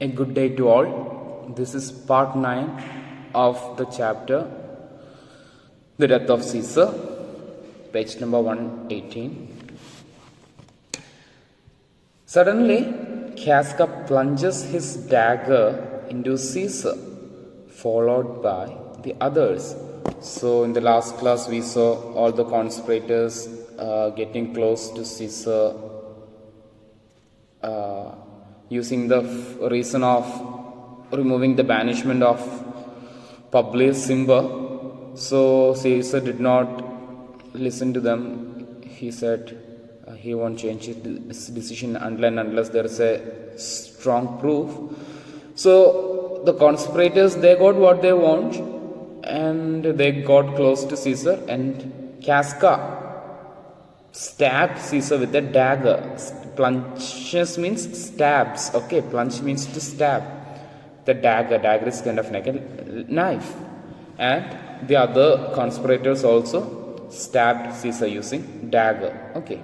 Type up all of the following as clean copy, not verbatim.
A good day to all. This is part 9 of the chapter The Death of Caesar, page number 118. Suddenly, Casca plunges his dagger into Caesar, followed by the others. So, in the last class, we saw all the conspirators getting close to Caesar, using the reason of removing the banishment of Publius Cimber. So Caesar did not listen to them. He said he won't change his decision unless there is a strong proof. So the conspirators, they got what they want and they got close to Caesar, and Casca stabbed Caesar with a dagger. Plunges means stabs. Okay, plunge means to stab. The dagger is kind of like a knife. And the other conspirators also stabbed Caesar using dagger. Okay.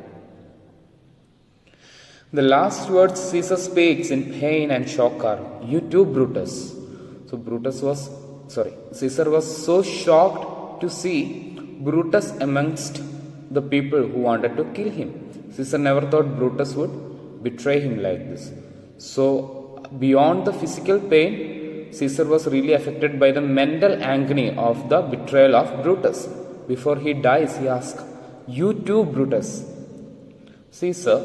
The last words Caesar speaks in pain and shock are, "You too, Brutus." So Caesar was so shocked to see Brutus amongst the people who wanted to kill him. Caesar never thought Brutus would betray him like this. So, beyond the physical pain, Caesar was really affected by the mental agony of the betrayal of Brutus. Before he dies, he asks, "You too, Brutus." Caesar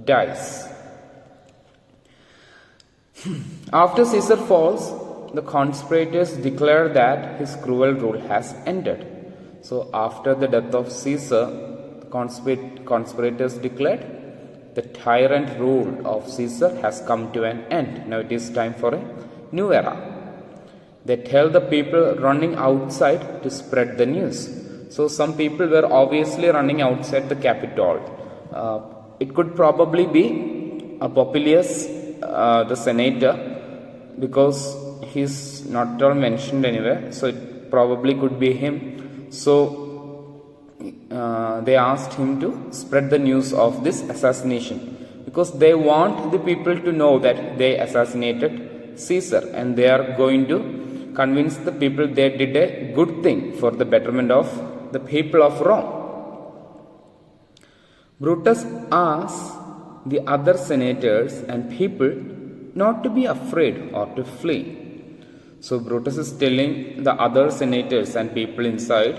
dies. After Caesar falls, the conspirators declare that his cruel rule has ended. So, after the death of Caesar, the conspirators declared the tyrant rule of Caesar has come to an end. Now it is time for a new era. They tell the people running outside to spread the news. So, some people were obviously running outside the Capitol. It could probably be Popilius, the senator, because he's not at all mentioned anywhere. So, it probably could be him. So, they asked him to spread the news of this assassination because they want the people to know that they assassinated Caesar, and they are going to convince the people they did a good thing for the betterment of the people of Rome. Brutus asks the other senators and people not to be afraid or to flee. So Brutus is telling the other senators and people inside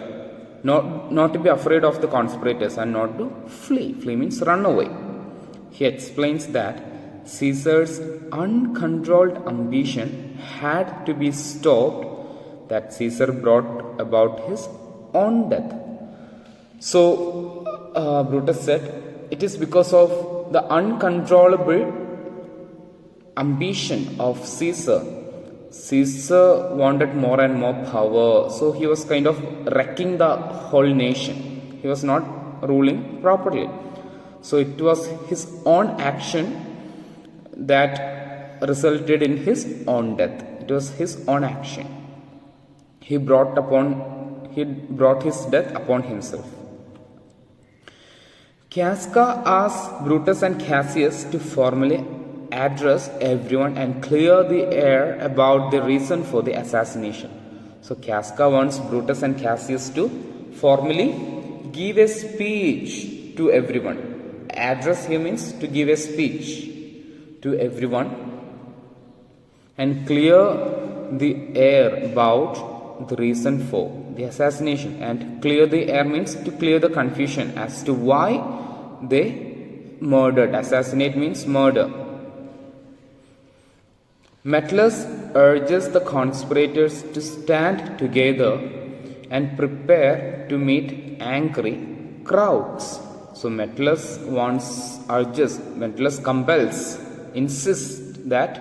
not to be afraid of the conspirators and not to flee. Flee means run away. He explains that Caesar's uncontrolled ambition had to be stopped, that Caesar brought about his own death. So Brutus said, it is because of the uncontrollable ambition of Caesar. Caesar wanted more and more power, so he was kind of wrecking the whole nation. He was not ruling properly. So it was his own action that resulted in his own death. It was his own action. He brought his death upon himself. Casca asked Brutus and Cassius to formally address everyone and clear the air about the reason for the assassination. So Casca wants Brutus and Cassius to formally give a speech to everyone. Address here means to give a speech to everyone and clear the air about the reason for the assassination. And clear the air means to clear the confusion as to why they murdered. Assassinate means murder. Metellus urges the conspirators to stand together and prepare to meet angry crowds. So Metellus compels, insists that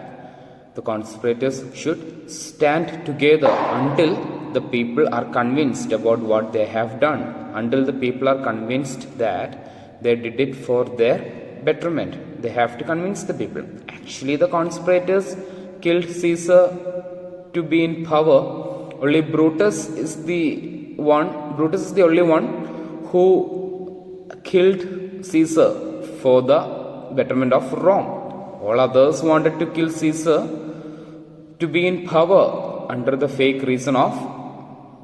the conspirators should stand together until the people are convinced about what they have done, until the people are convinced that they did it for their betterment. They have to convince the people. Actually, the conspirators killed Caesar to be in power. Only Brutus is the only one who killed Caesar for the betterment of Rome. All others wanted to kill Caesar to be in power under the fake reason of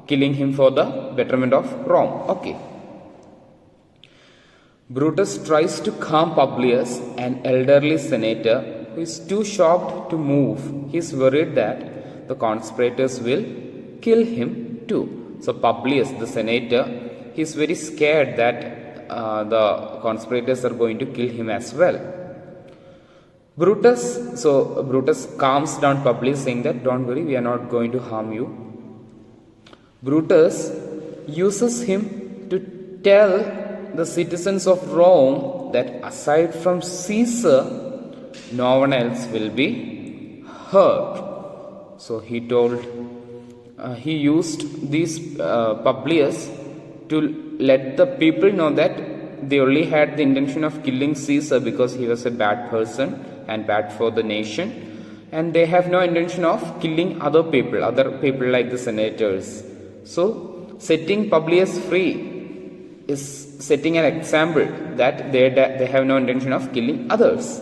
killing him for the betterment of Rome. Okay. Brutus tries to calm Publius, an elderly senator who is too shocked to move. He is worried that the conspirators will kill him too. So Publius, the senator, he is very scared that the conspirators are going to kill him as well. Brutus calms down Publius, saying that don't worry, we are not going to harm you. Brutus uses him to tell the citizens of Rome that aside from Caesar, no one else will be hurt. So he used these Publius to let the people know that they only had the intention of killing Caesar because he was a bad person and bad for the nation, and they have no intention of killing other people like the senators. So setting Publius free is setting an example that they have no intention of killing others.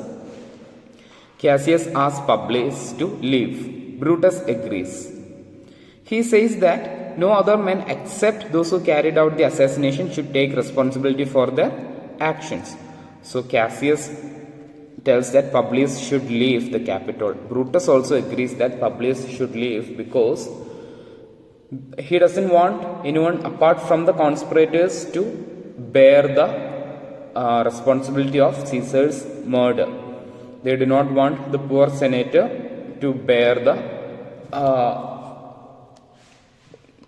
Cassius asks Publius to leave. Brutus agrees. He says that no other men except those who carried out the assassination should take responsibility for their actions. So Cassius tells that Publius should leave the capital. Brutus also agrees that Publius should leave because he doesn't want anyone apart from the conspirators to bear the responsibility of Caesar's murder. They do not want the poor senator to bear the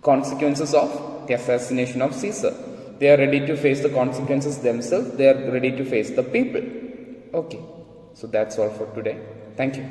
consequences of the assassination of Caesar. They are ready to face the consequences themselves. They are ready to face the people. Okay, so that's all for today. Thank you.